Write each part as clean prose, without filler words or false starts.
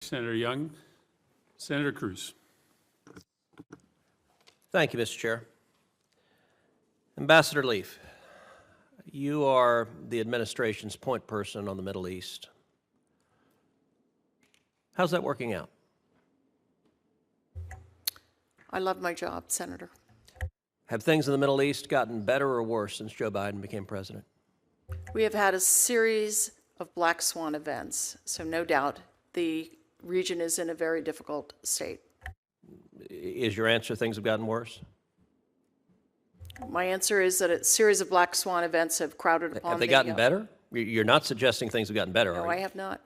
Senator Young. Senator Cruz. Thank you, Mr. Chair. Ambassador Leaf, you are the administration's point person on the Middle East. How's that working out? I love my job, Senator. Have things in the Middle East gotten better or worse since Joe Biden became president? We have had a series of black swan events, so no doubt the region is in a very difficult state. Is your answer things have gotten worse? My answer is that a series of black swan events have crowded upon Have they gotten better? You're not suggesting things have gotten better, No, are you? I have not.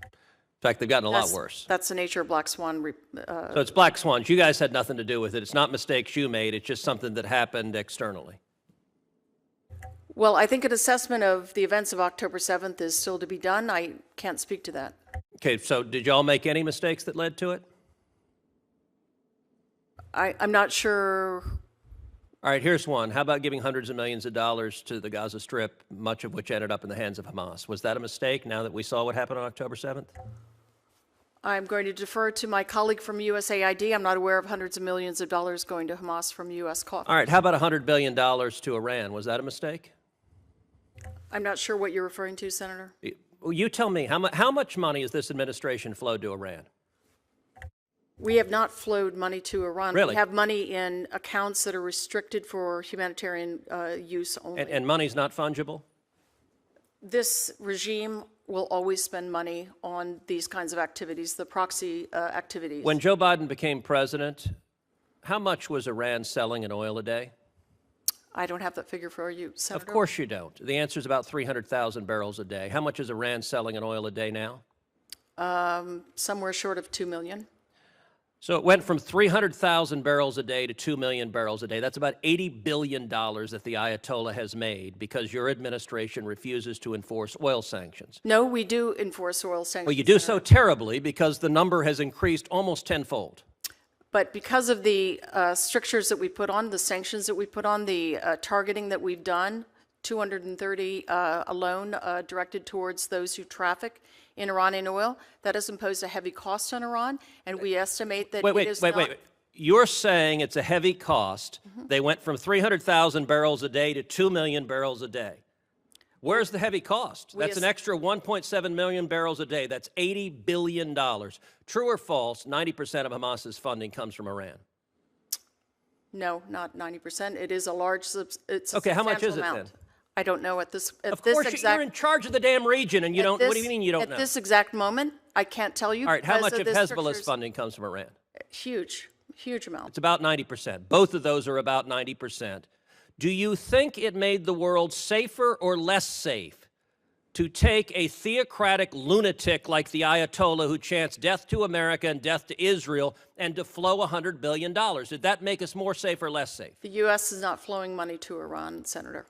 In fact, they've gotten a lot worse. That's the nature of black swan. So it's black swans. You guys had nothing to do with it. It's not mistakes you made. It's just something that happened externally. Well, I think an assessment of the events of October 7th is still to be done. I can't speak to that. Okay, so did y'all make any mistakes that led to it? I'm not sure. All right, here's one. How about giving hundreds of millions of dollars to the Gaza Strip, much of which ended up in the hands of Hamas? Was that a mistake now that we saw what happened on October 7th? I'm going to defer to my colleague from USAID. I'm not aware of hundreds of millions of dollars going to Hamas from U.S. coffers. All right, how about $100 billion to Iran? Was that a mistake? I'm not sure what you're referring to, Senator. Well, you tell me, how much money has this administration flowed to Iran? We have not flowed money to Iran. Really? We have money in accounts that are restricted for humanitarian use only. And money's not fungible? This regime will always spend money on these kinds of activities, the proxy activities. When Joe Biden became president, how much was Iran selling in oil a day? I don't have that figure for you, Senator. Of course you don't. The answer is about 300,000 barrels a day. How much is Iran selling in oil a day now? Somewhere short of 2 million. So it went from 300,000 barrels a day to 2 million barrels a day. That's about $80 billion that the Ayatollah has made because your administration refuses to enforce oil sanctions. No, we do enforce oil sanctions. Well, you do Senator. so terribly because the number has increased almost tenfold. But because of the strictures that we put on, the sanctions that we put on, the targeting that we've done, 230 alone directed towards those who traffic in Iranian oil, that has imposed a heavy cost on Iran, and we estimate that Wait. You're saying it's a heavy cost. Mm-hmm. They went from 300,000 barrels a day to 2 million barrels a day. Where's the heavy cost? That's an extra 1.7 million barrels a day. That's $80 billion. True or false, 90% of Hamas's funding comes from Iran? No, not 90%. It is a large, it's a Okay, how much is it amount. then? I don't know at this Of course, you're in charge of the damn region, and you don't. What do you mean you don't know? At this exact moment, I can't tell you. All right, how much of Hezbollah's strictures. funding comes from Iran? Huge amount. It's about 90%. Both of those are about 90%. Do you think it made the world safer or less safe to take a theocratic lunatic like the Ayatollah who chants death to America and death to Israel and to flow $100 billion? Did that make us more safe or less safe? The U.S. is not flowing money to Iran, Senator.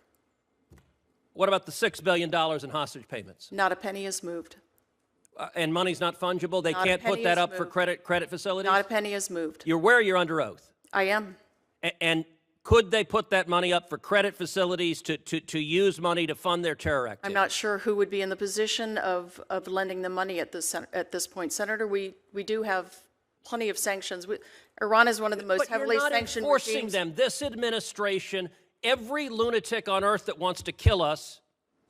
What about the $6 billion in hostage payments? Not a penny is moved. And money's not fungible? They Not a can't put penny that is up for moved. credit facilities? Not a penny is moved. You're where you're under oath. I am. And could they put that money up for credit facilities to use money to fund their terror activity? I'm not sure who would be in the position of lending them money at this point, Senator. We do have plenty of sanctions. Iran is one of the most heavily sanctioned regimes. But you're not enforcing them. This administration, every lunatic on earth that wants to kill us,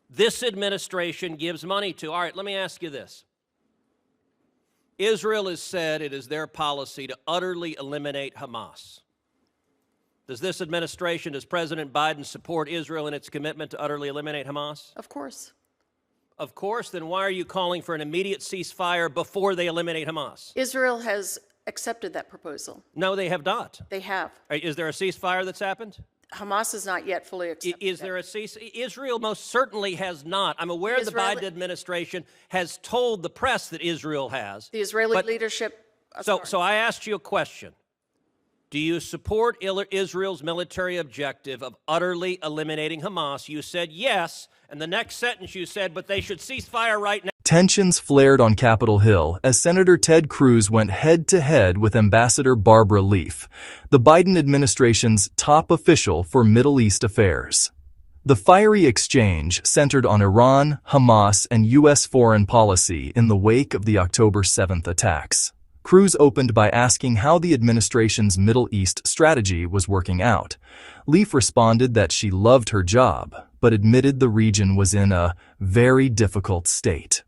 this administration gives money to. All right, let me ask you this. Israel has said it is their policy to utterly eliminate Hamas. Does this administration, does President Biden support Israel in its commitment to utterly eliminate Hamas? Of course. Of course, then why are you calling for an immediate ceasefire before they eliminate Hamas? Israel has accepted that proposal. No, they have not. They have. Is there a ceasefire that's happened? Hamas has not yet fully accepted Is there a ceasefire? Israel most certainly has not. I'm aware the Biden administration has told the press that Israel has. The Israeli leadership. So I asked you a question. Do you support Israel's military objective of utterly eliminating Hamas? You said yes, and the next sentence you said, but they should cease fire right now. Tensions flared on Capitol Hill as Senator Ted Cruz went head-to-head with Ambassador Barbara Leaf, the Biden administration's top official for Middle East affairs. The fiery exchange centered on Iran, Hamas, and U.S. foreign policy in the wake of the October 7th attacks. Cruz opened by asking how the administration's Middle East strategy was working out. Leaf responded that she loved her job, but admitted the region was in a very difficult state.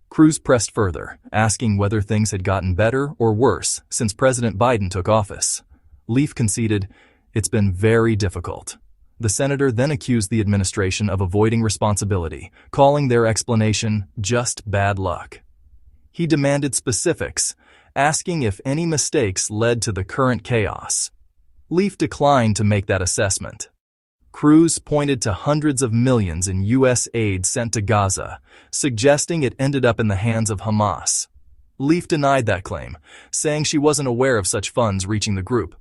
Cruz pressed further, asking whether things had gotten better or worse since President Biden took office. Leaf conceded, "It's been very difficult." The senator then accused the administration of avoiding responsibility, calling their explanation just bad luck. He demanded specifics, asking if any mistakes led to the current chaos. Leaf declined to make that assessment. Cruz pointed to hundreds of millions in U.S. aid sent to Gaza, suggesting it ended up in the hands of Hamas. Leaf denied that claim, saying she wasn't aware of such funds reaching the group.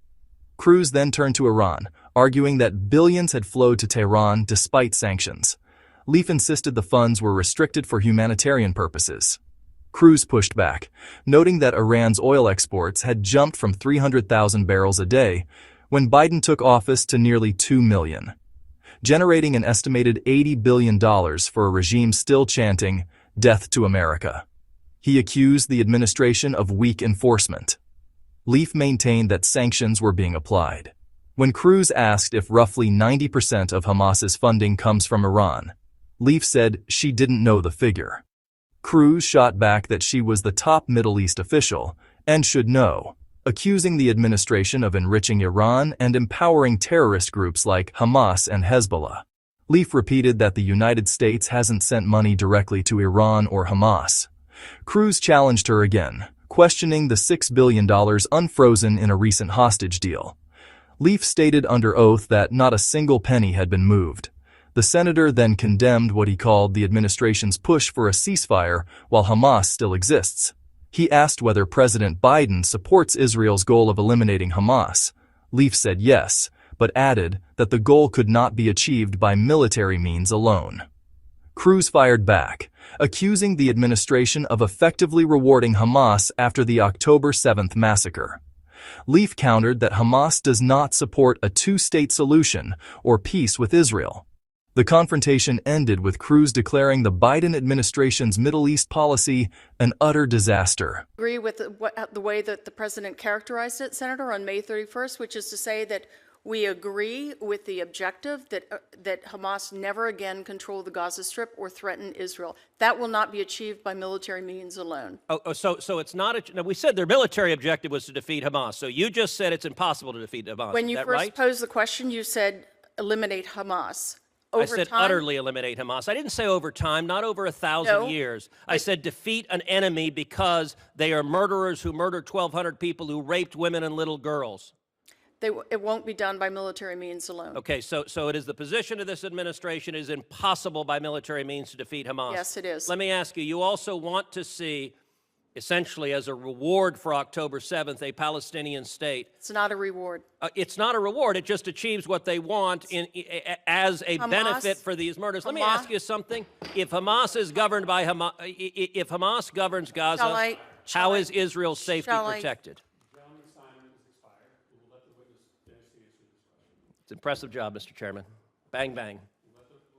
Cruz then turned to Iran, arguing that billions had flowed to Tehran despite sanctions. Leaf insisted the funds were restricted for humanitarian purposes. Cruz pushed back, noting that Iran's oil exports had jumped from 300,000 barrels a day when Biden took office to nearly 2 million, generating an estimated $80 billion for a regime still chanting, "Death to America." He accused the administration of weak enforcement. Leaf maintained that sanctions were being applied. When Cruz asked if roughly 90% of Hamas's funding comes from Iran, Leaf said she didn't know the figure. Cruz shot back that she was the top Middle East official and should know, accusing the administration of enriching Iran and empowering terrorist groups like Hamas and Hezbollah. Leaf repeated that the United States hasn't sent money directly to Iran or Hamas. Cruz challenged her again, questioning the $6 billion unfrozen in a recent hostage deal. Leaf stated under oath that not a single penny had been moved. The senator then condemned what he called the administration's push for a ceasefire while Hamas still exists. He asked whether President Biden supports Israel's goal of eliminating Hamas. Leaf said yes, but added that the goal could not be achieved by military means alone. Cruz fired back, accusing the administration of effectively rewarding Hamas after the October 7th massacre. Leaf countered that Hamas does not support a two-state solution or peace with Israel. The confrontation ended with Cruz declaring the Biden administration's Middle East policy an utter disaster. Agree with the way that the president characterized it, Senator, on May 31st, which is to say that we agree with the objective that Hamas never again control the Gaza Strip or threaten Israel. That will not be achieved by military means alone. So it's not now, we said their military objective was to defeat Hamas. So you just said it's impossible to defeat Hamas. When you Is that first right? posed the question, you said eliminate Hamas. I said utterly eliminate Hamas. I didn't say over time, not over 1,000 years. I said defeat an enemy because they are murderers who murdered 1,200 people, who raped women and little girls. It won't be done by military means alone. Okay, so it is the position of this administration it is impossible by military means to defeat Hamas. Yes, it is. Let me ask you, you also want to see, essentially as a reward for October 7th, a Palestinian state. It's not a reward. It's not a reward. It just achieves what they want as a benefit for these murders. Let me ask you something. If Hamas is governed by Hamas, if Hamas governs Gaza, how is Israel's safety protected? It's an impressive job, Mr. Chairman. Bang, bang.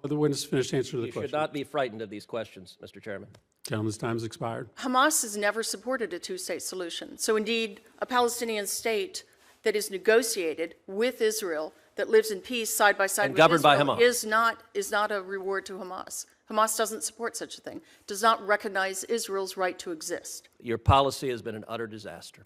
Let the witness finish answering the You question. should not be frightened of these questions, Mr. Chairman. Gentleman's time has expired. Hamas has never supported a two-state solution. So indeed, a Palestinian state that is negotiated with Israel, that lives in peace side by side with governed by Israel, Hamas. is not a reward to Hamas. Hamas doesn't support such a thing, does not recognize Israel's right to exist. Your policy has been an utter disaster.